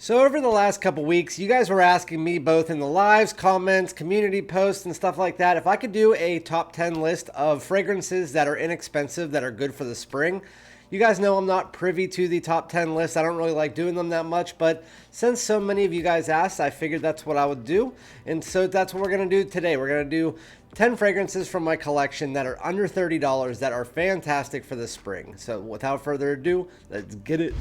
So over the last couple weeks, you guys were asking me both in the lives, comments, community posts, and stuff like that, if I could do a top 10 list of fragrances that are inexpensive, that are good for the spring. You guys know I'm not privy to the top 10 list. I don't really like doing them that much, but since so many of you guys asked, I figured that's what I would do. And so that's what we're going to do today. We're going to do 10 fragrances from my collection that are under $30 that are fantastic for the spring. So without further ado, let's get it.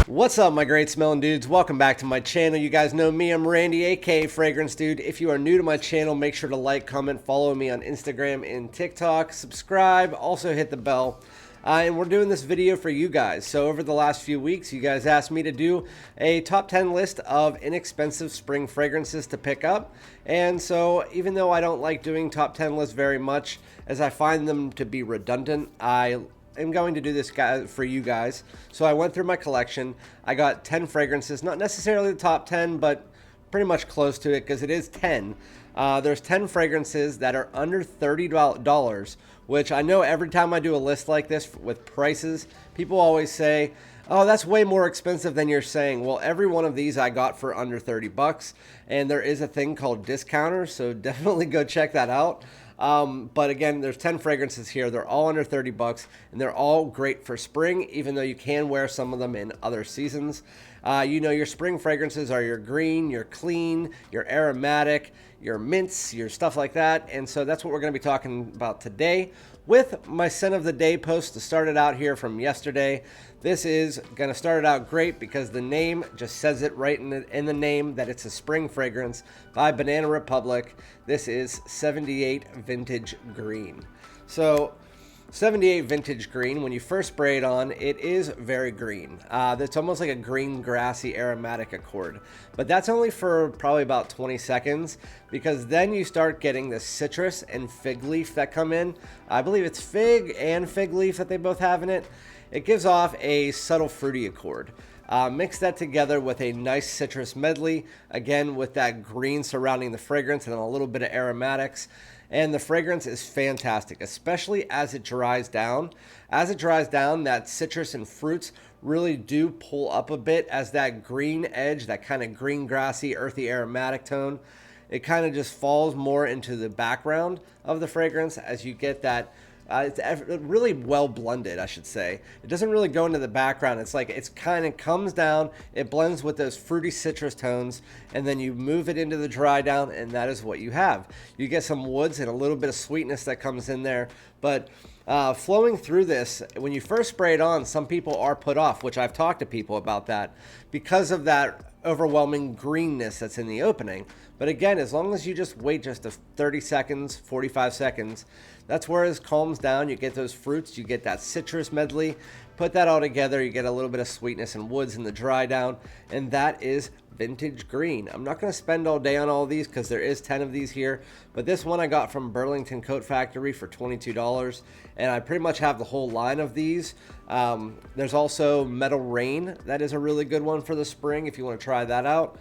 What's up, my great smelling dudes? Welcome back to my channel. You guys know me, I'm Randy, aka Fragrance Dude. If you are new to my channel, make sure to like, comment, follow me on Instagram and TikTok, subscribe, also hit the bell. And we're doing this video for you guys. So over the last few weeks, you guys asked me to do a top 10 list of inexpensive spring fragrances to pick up. And so even though I don't like doing top 10 lists very much, as I find them to be redundant, I'm going to do this for you guys. So I went through my collection. I got 10 fragrances, not necessarily the top 10, but pretty much close to it because it is 10. There's 10 fragrances that are under $30, which I know every time I do a list like this with prices, people always say, oh, that's way more expensive than you're saying. Well, every one of these I got for under 30 bucks, and there is a thing called discounters, so definitely go check that out. But again, there's 10 fragrances here. They're all under 30 bucks, and they're all great for spring, even though you can wear some of them in other seasons. You know, your spring fragrances are your green, your clean, your aromatic, your mints, your stuff like that. And so that's what we're going to be talking about today with my scent of the day post to start it out here from yesterday. This is going to start it out great because the name just says it right in the name that it's a spring fragrance by Banana Republic. This is 78 Vintage Green. So 78 Vintage Green, when you first spray it on, it is very green. It's almost like a green grassy aromatic accord. But that's only for probably about 20 seconds because then you start getting the citrus and fig leaf that come in. I believe it's fig and fig leaf that they both have in it. It gives off a subtle fruity accord. Mix that together with a nice citrus medley, again with that green surrounding the fragrance and a little bit of aromatics. And the fragrance is fantastic, especially as it dries down. As it dries down, that citrus and fruits really do pull up a bit as that green edge, that kind of green grassy, earthy aromatic tone, it kind of just falls more into the background of the fragrance as you get that. It's really well blended, I should say. It doesn't really go into the background. It's like it's kind of comes down, it blends with those fruity citrus tones, and then you move it into the dry down, and that is what you have. You get some woods and a little bit of sweetness that comes in there, but flowing through this, when you first spray it on, some people are put off, which I've talked to people about that, because of that overwhelming greenness that's in the opening. But again, as long as you just wait just 30 seconds, 45 seconds, that's where it calms down. You get those fruits, you get that citrus medley, put that all together, you get a little bit of sweetness and woods in the dry down, and that is Vintage Green. I'm not going to spend all day on all these because there is 10 of these here, but this one I got from Burlington Coat Factory for $22, and I pretty much have the whole line of these. There's also Metal Rain. That is a really good one for the spring if you want to try that out.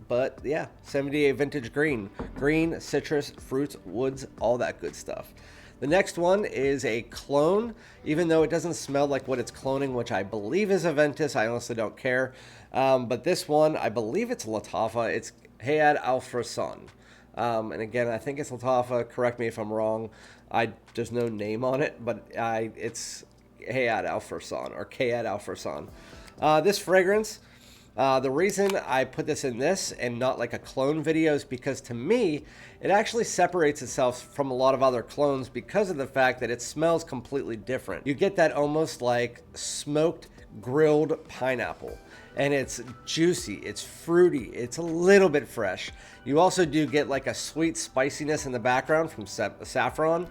But yeah, 78 Vintage Green. Green, citrus, fruits, woods, all that good stuff. The next one is a clone, even though it doesn't smell like what it's cloning, which I believe is Aventus. I honestly don't care. But this one, I believe it's Lattafa. It's Qaed Al Fursan. And again, I think it's Lattafa. Correct me if I'm wrong. There's no name on it, but it's Qaed Al Fursan or Qaed Al Fursan. This fragrance, the reason I put this in this and not like a clone video is because to me, it actually separates itself from a lot of other clones because of the fact that it smells completely different. You get that almost like smoked grilled pineapple, and it's juicy, it's fruity, it's a little bit fresh. You also do get like a sweet spiciness in the background from saffron.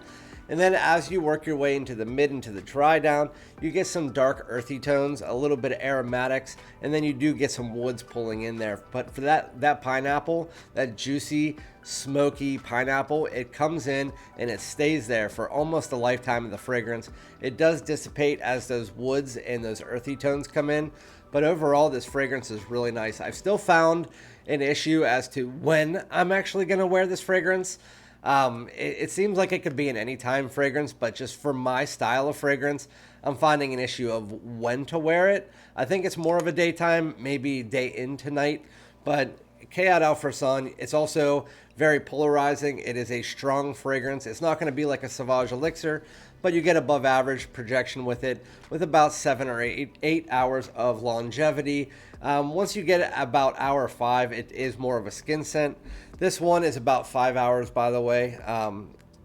And then as you work your way into the mid and to the dry down, you get some dark earthy tones, a little bit of aromatics, and then you do get some woods pulling in there. But for that pineapple, that juicy, smoky pineapple, it comes in and it stays there for almost the lifetime of the fragrance. It does dissipate as those woods and those earthy tones come in, but overall this fragrance is really nice. I've still found an issue as to when I'm actually going to wear this fragrance. It seems like it could be an anytime fragrance, but just for my style of fragrance, I'm finding an issue of when to wear it. I think it's more of a daytime, maybe day into night, but Qaed Al Fursan, it's also very polarizing. It is a strong fragrance. It's not going to be like a Sauvage elixir, but you get above average projection with it, with about 7 or 8 hours of longevity. Once you get about hour 5, it is more of a skin scent. This one is about 5 hours, by the way.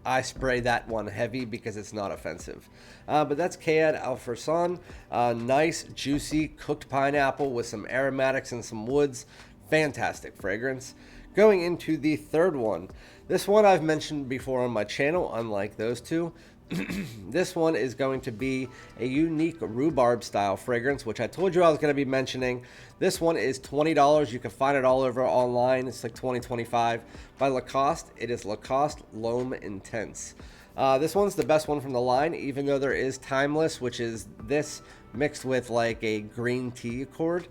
I spray that one heavy because it's not offensive. But that's Qaed Al Fursan. Nice, juicy, cooked pineapple with some aromatics and some woods. Fantastic fragrance. Going into the third one. This one I've mentioned before on my channel, unlike those two. This one is going to be a unique rhubarb style fragrance, which I told you I was going to be mentioning. This one is $20. You can find it all over online. It's like $20-$25 by Lacoste. It is Lacoste L'HOMME Intense. This one's the best one from the line, even though there is Timeless, which is this mixed with like a green tea accord.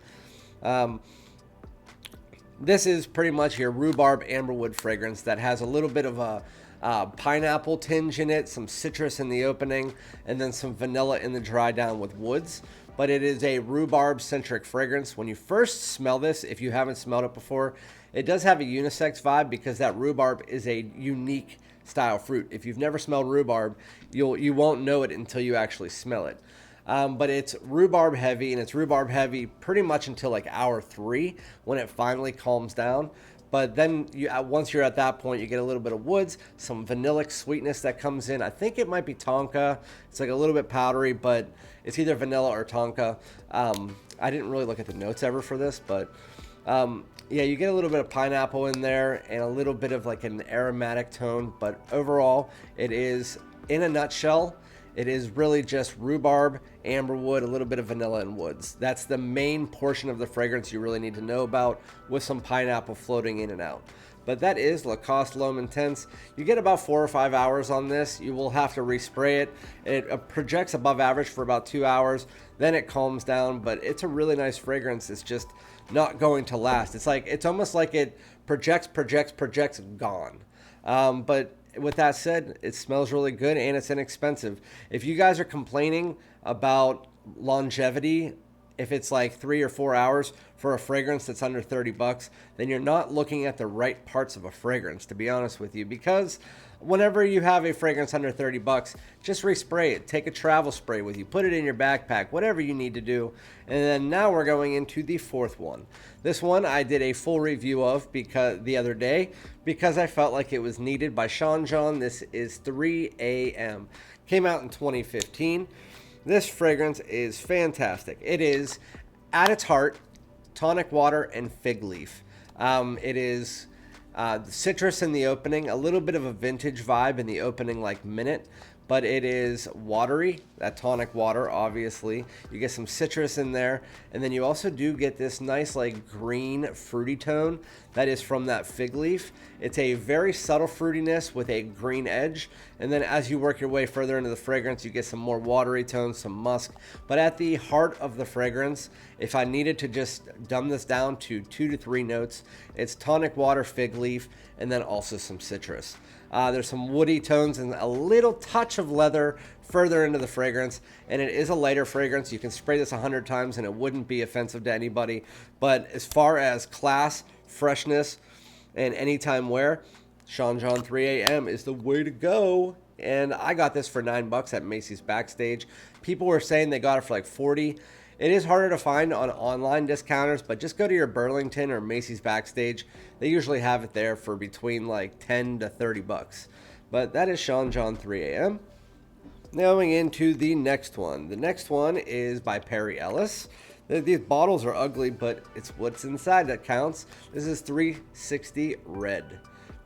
This is pretty much your rhubarb amberwood fragrance that has a little bit of a pineapple tinge in it, some citrus in the opening, and then some vanilla in the dry down with woods. But it is a rhubarb centric fragrance. When you first smell this, if you haven't smelled it before, it does have a unisex vibe because that rhubarb is a unique style fruit. If you've never smelled rhubarb, you won't know it until you actually smell it. But it's rhubarb heavy, and it's rhubarb heavy pretty much until like hour 3 when it finally calms down. But then once you're at that point, you get a little bit of woods, some vanillic sweetness that comes in. I think it might be tonka. It's like a little bit powdery, but it's either vanilla or tonka. I didn't really look at the notes ever for this, but yeah, you get a little bit of pineapple in there and a little bit of like an aromatic tone. But overall, it is, in a nutshell, it is really just rhubarb, amberwood, a little bit of vanilla and woods. That's the main portion of the fragrance you really need to know about, with some pineapple floating in and out. But that is Lacoste L'HOMME Intense. You get about 4 or 5 hours on this. You will have to respray it. It projects above average for about 2 hours. Then it calms down, but it's a really nice fragrance. It's just not going to last. It's almost like it projects, gone. But with that said, it smells really good and it's inexpensive. If you guys are complaining about longevity, if it's like 3 or 4 hours for a fragrance that's under 30 bucks, then you're not looking at the right parts of a fragrance, to be honest with you. Because whenever you have a fragrance under 30 bucks, just respray it. Take a travel spray with you, put it in your backpack, whatever you need to do. And then now we're going into the fourth one. This one I did a full review of the other day because I felt like it was needed by Sean John. This is 3 AM. Came out in 2015. This fragrance is fantastic. It is, at its heart, tonic water and fig leaf. It is citrus in the opening, a little bit of a vintage vibe in the opening like minute, but it is watery, that tonic water, obviously. You get some citrus in there, and then you also do get this nice like green fruity tone that is from that fig leaf. It's a very subtle fruitiness with a green edge, and then as you work your way further into the fragrance, you get some more watery tones, some musk. But at the heart of the fragrance, if I needed to just dumb this down to 2 to 3 notes, it's tonic water, fig leaf, and then also some citrus. There's some woody tones and a little touch of leather further into the fragrance, and it is a lighter fragrance. You can spray this 100 times and it wouldn't be offensive to anybody. But as far as class, freshness, and anytime wear, Sean John 3 AM is the way to go. And I got this for $9 at Macy's Backstage. People were saying they got it for like 40. It is harder to find on online discounters, but just go to your Burlington or Macy's Backstage. They usually have it there for between like 10 to 30 bucks. But that is Sean John 3 AM. Going into the next one. The next one is by Perry Ellis. These bottles are ugly, but it's what's inside that counts. This is 360 Red.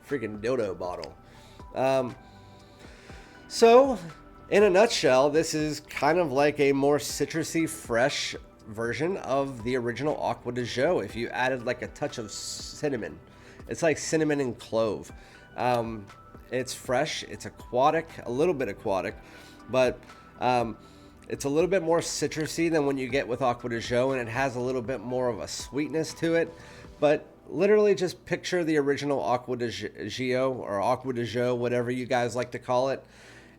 Freaking dildo bottle. So, in a nutshell, this is kind of like a more citrusy, fresh version of the original Acqua di Gio if you added like a touch of cinnamon. It's like cinnamon and clove. It's fresh, it's aquatic, a little bit aquatic, but it's a little bit more citrusy than when you get with Acqua di Gio, and it has a little bit more of a sweetness to it. But literally just picture the original Aqua de Gio or Aqua de Jo, whatever you guys like to call it.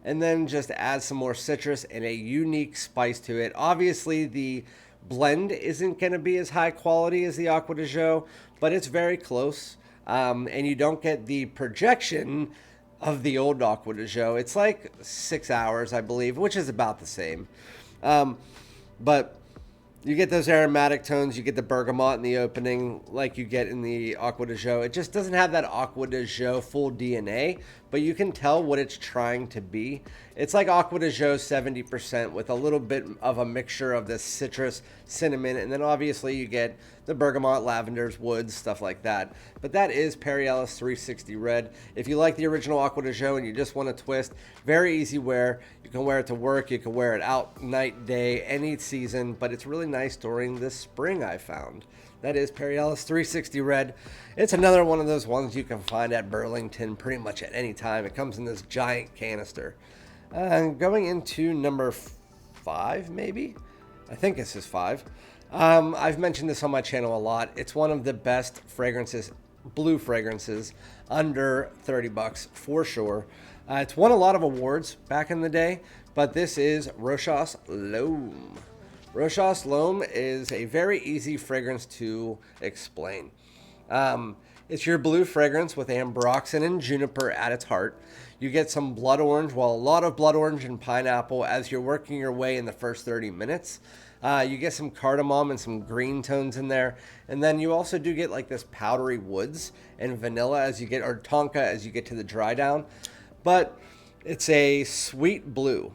And then just add some more citrus and a unique spice to it. Obviously, the blend isn't going to be as high quality as the Aqua de Jo, but it's very close. And you don't get the projection of the old Aqua de Jo. It's like 6 hours, I believe, which is about the same. But you get those aromatic tones, you get the bergamot in the opening like you get in the Aqua de Jo. It just doesn't have that Aqua de Jo full DNA, but you can tell what it's trying to be. It's like Aqua de Jo 70% with a little bit of a mixture of the citrus, cinnamon, and then obviously you get the bergamot, lavenders, woods, stuff like that. But that is Perry Ellis 360 Red. If you like the original Aqua de Jo and you just want a twist, very easy wear. You can wear it to work, you can wear it out, night, day, any season, but it's really nice during this spring, I found. That is Perry Ellis 360 Red. It's another one of those ones you can find at Burlington pretty much at any time. It comes in this giant canister. Going into number 5, maybe? I think this is 5. I've mentioned this on my channel a lot. It's one of the best fragrances, blue fragrances, under 30 bucks for sure. It's won a lot of awards back in the day, but this is Rochas LHomme. Rochas LHomme is a very easy fragrance to explain. It's your blue fragrance with ambroxan and juniper at its heart. You get some blood orange, well, a lot of blood orange and pineapple as you're working your way in the first 30 minutes. You get some cardamom and some green tones in there. And then you also do get like this powdery woods and vanilla as you get, or tonka as you get to the dry down. But it's a sweet blue.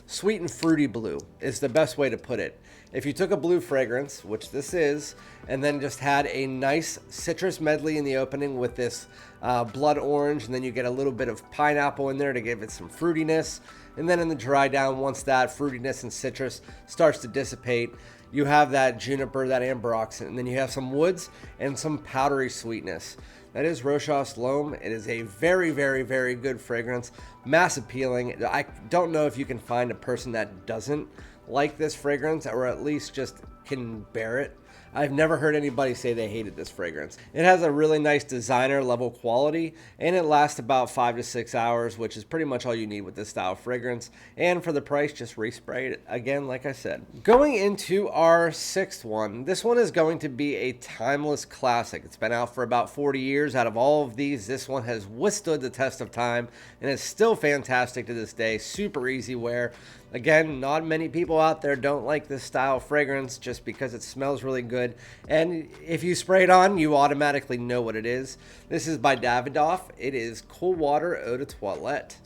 Sweet and fruity blue is the best way to put it. If you took a blue fragrance, which this is, and then just had a nice citrus medley in the opening with this blood orange, and then you get a little bit of pineapple in there to give it some fruitiness, and then in the dry down, once that fruitiness and citrus starts to dissipate, you have that juniper, that ambroxan, and then you have some woods and some powdery sweetness. That is Rochas LHomme. It is a very, very, very good fragrance. Mass appealing. I don't know if you can find a person that doesn't like this fragrance, or at least just can bear it. I've never heard anybody say they hated this fragrance. It has a really nice designer level quality, and it lasts about 5 to 6 hours, which is pretty much all you need with this style of fragrance. And for the price, just respray it again, like I said. Going into our 6th one, this one is going to be a timeless classic. It's been out for about 40 years. Out of all of these, this one has withstood the test of time, and is still fantastic to this day. Super easy wear. Again, not many people out there don't like this style of fragrance just because it smells really good. And if you spray it on, you automatically know what it is. This is by Davidoff. It is Cool Water Eau de Toilette.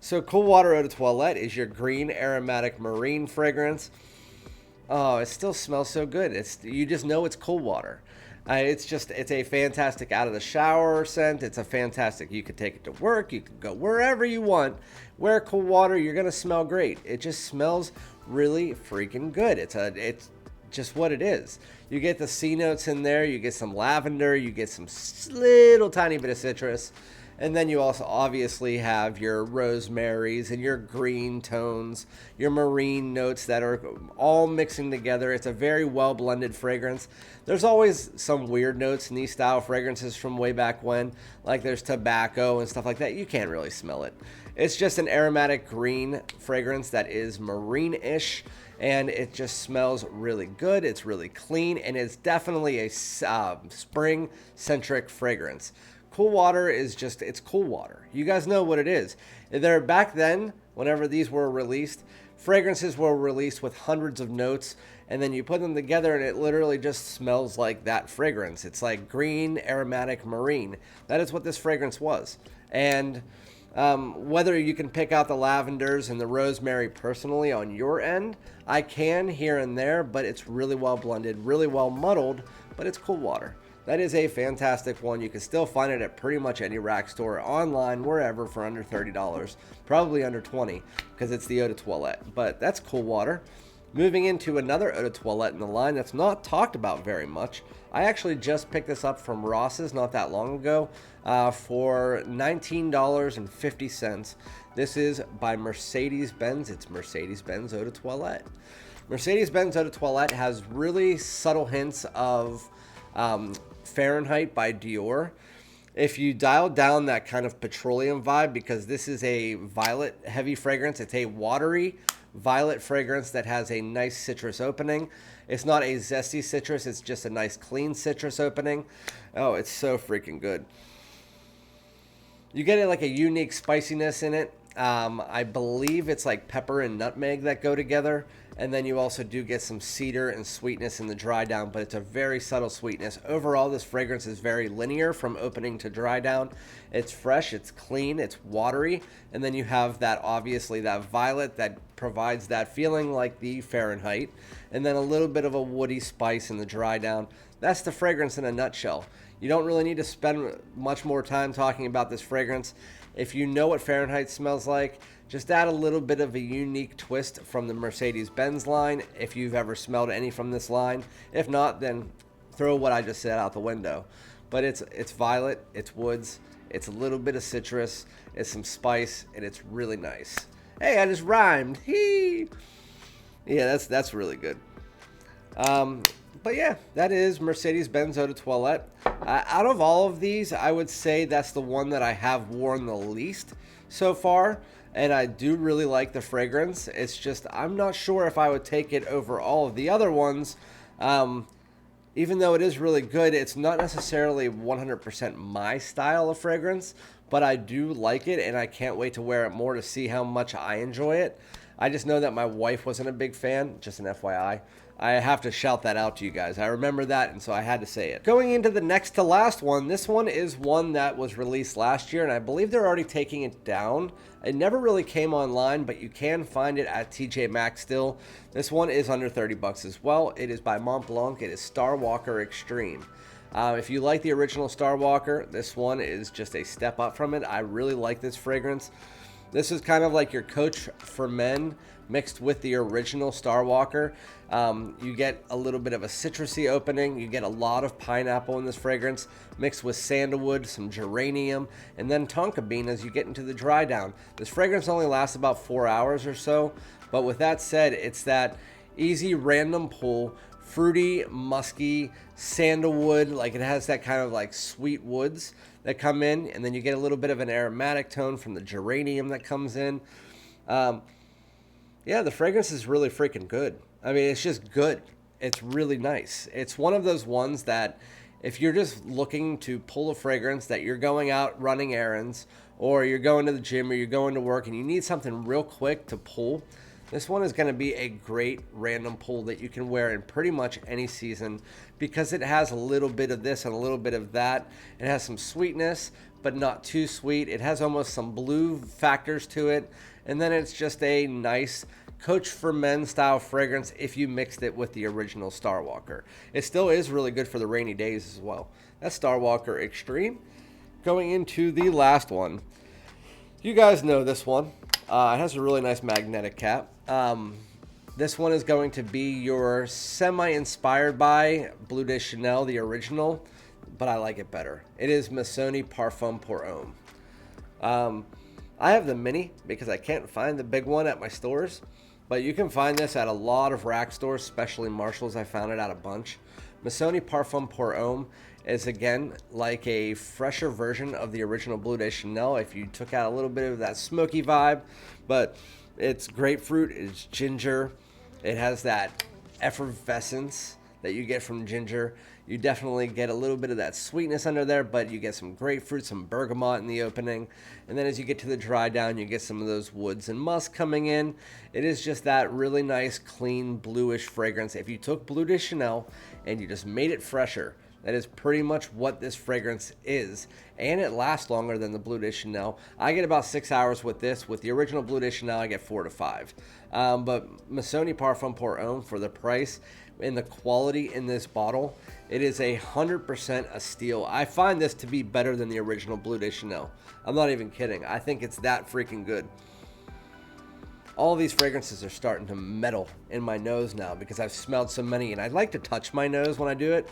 So Cool Water Eau de Toilette is your green aromatic marine fragrance. Oh, it still smells so good. You just know it's cool water. It's a fantastic out of the shower scent. It's a fantastic, you could take it to work, you could go wherever you want. Wear cool water, you're gonna smell great. It just smells really freaking good. It's just what it is. You get the C notes in there, you get some lavender, you get some little tiny bit of citrus. And then you also obviously have your rosemaries and your green tones, your marine notes that are all mixing together. It's a very well blended fragrance. There's always some weird notes in these style fragrances from way back when, like there's tobacco and stuff like that. You can't really smell it. It's just an aromatic green fragrance that is marine-ish, and it just smells really good. It's really clean, and it's definitely a spring-centric fragrance. Cool water is just, it's cool water. You guys know what it is. Back then, whenever these were released, fragrances were released with hundreds of notes, and then you put them together and it literally just smells like that fragrance. It's like green, aromatic, marine. That is what this fragrance was. And whether you can pick out the lavenders and the rosemary personally on your end, I can here and there, but it's really well blended, really well muddled, but it's cool water. That is a fantastic one. You can still find it at pretty much any rack store, online, wherever, for under $30. Probably under $20 because it's the Eau de Toilette. But that's cool water. Moving into another Eau de Toilette in the line that's not talked about very much. I actually just picked this up from Ross's not that long ago for $19.50. This is by Mercedes-Benz. It's Mercedes-Benz Eau de Toilette. Mercedes-Benz Eau de Toilette has really subtle hints of Fahrenheit by Dior. If you dial down that kind of petroleum vibe, because this is a violet heavy fragrance, it's a watery violet fragrance that has a nice citrus opening. It's not a zesty citrus, it's just a nice clean citrus opening. Oh, it's so freaking good. You get like a unique spiciness in it. I believe it's like pepper and nutmeg that go together. And then you also do get some cedar and sweetness in the dry down, but it's a very subtle sweetness. Overall, this fragrance is very linear from opening to dry down. It's fresh, it's clean, it's watery. And then you have that, obviously, that violet that provides that feeling like the Fahrenheit. And then a little bit of a woody spice in the dry down. That's the fragrance in a nutshell. You don't really need to spend much more time talking about this fragrance. If you know what Fahrenheit smells like, just add a little bit of a unique twist from the Mercedes-Benz line if you've ever smelled any from this line. If not, then throw what I just said out the window. But it's violet, it's woods, it's a little bit of citrus, it's some spice, and it's really nice. Hey, I just rhymed. Hee! Yeah, that's really good. But yeah, that is Mercedes-Benz Eau de Toilette. Out of all of these, I would say that's the one that I have worn the least so far. And I do really like the fragrance. It's just, I'm not sure if I would take it over all of the other ones. Even though it is really good, it's not necessarily 100% my style of fragrance. But I do like it, and I can't wait to wear it more to see how much I enjoy it. I just know that my wife wasn't a big fan, just an FYI. I have to shout that out to you guys. I remember that, and so I had to say it. Going into the next to last one, this one is one that was released last year, and I believe they're already taking it down. It never really came online, but you can find it at TJ Maxx still. This one is under 30 bucks as well. It is by Mont Blanc. It is Starwalker Extreme. If you like the original Starwalker, this one is just a step up from it. I really like this fragrance. This is kind of like your Coach for Men mixed with the original Starwalker. You get a little bit of a citrusy opening. You get a lot of pineapple in this fragrance mixed with sandalwood, some geranium, and then tonka bean as you get into the dry down. This fragrance only lasts about 4 hours or so, but with that said, it's that easy random pull, fruity, musky, sandalwood, like it has that kind of like sweet woods that come in, and then you get a little bit of an aromatic tone from the geranium that comes in. Yeah, the fragrance is really freaking good. I mean, it's just good. It's really nice. It's one of those ones that if you're just looking to pull a fragrance that you're going out running errands, or you're going to the gym, or you're going to work and you need something real quick to pull, this one is going to be a great random pull that you can wear in pretty much any season because it has a little bit of this and a little bit of that. It has some sweetness, but not too sweet. It has almost some blue factors to it. And then it's just a nice Coach for Men style fragrance if you mixed it with the original Starwalker. It still is really good for the rainy days as well. That's Starwalker Extreme. Going into the last one. You guys know this one. It has a really nice magnetic cap. This one is going to be your semi-inspired by Bleu de Chanel, the original, but I like it better. It is Missoni Parfums pour Homme. I have the mini because I can't find the big one at my stores, but you can find this at a lot of rack stores, especially Marshall's. I found it at a bunch. Missoni Parfums pour Homme is, again, like a fresher version of the original Bleu de Chanel if you took out a little bit of that smoky vibe, but it's grapefruit, it's ginger, it has that effervescence that you get from ginger. You definitely get a little bit of that sweetness under there, but you get some grapefruit, some bergamot in the opening. And then as you get to the dry down, you get some of those woods and musk coming in. It is just that really nice, clean, bluish fragrance. If you took Bleu de Chanel and you just made it fresher, that is pretty much what this fragrance is. And it lasts longer than the Bleu de Chanel. I get about 6 hours with this. With the original Bleu de Chanel, I get 4 to 5. But Missoni Parfums pour Homme, for the price and the quality in this bottle, it is 100% a steal. I find this to be better than the original Bleu de Chanel. I'm not even kidding. I think it's that freaking good. All these fragrances are starting to meddle in my nose now because I've smelled so many, and I like to touch my nose when I do it.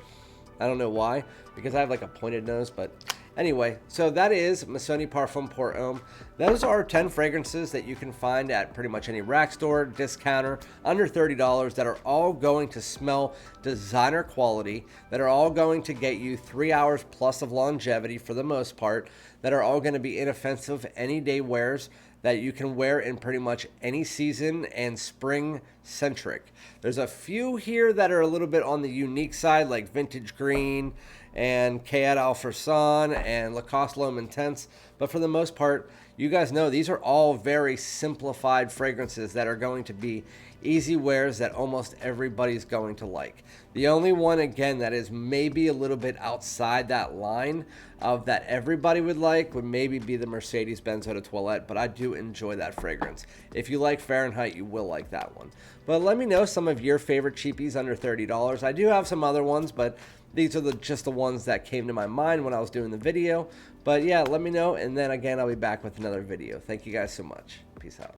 I don't know why, because I have like a pointed nose, but Anyway, so that is Missoni Parfums pour Homme. Those are 10 fragrances that you can find at pretty much any rack store, discounter, under $30, that are all going to smell designer quality, that are all going to get you 3 hours plus of longevity for the most part, that are all going to be inoffensive, any day wears, that you can wear in pretty much any season and spring centric. There's a few here that are a little bit on the unique side, like Vintage Green and Qaed Al Fursan and Lacoste L'Homme Intense, but for the most part, you guys know these are all very simplified fragrances that are going to be easy wears that almost everybody's going to like. The only one, again, that is maybe a little bit outside that line of that everybody would like would maybe be the Mercedes-Benz Eau de Toilette, but I do enjoy that fragrance. If you like Fahrenheit, you will like that one. But let me know some of your favorite cheapies under $30. I do have some other ones, but these are just the ones that came to my mind when I was doing the video. But yeah, let me know, and then again, I'll be back with another video. Thank you guys so much. Peace out.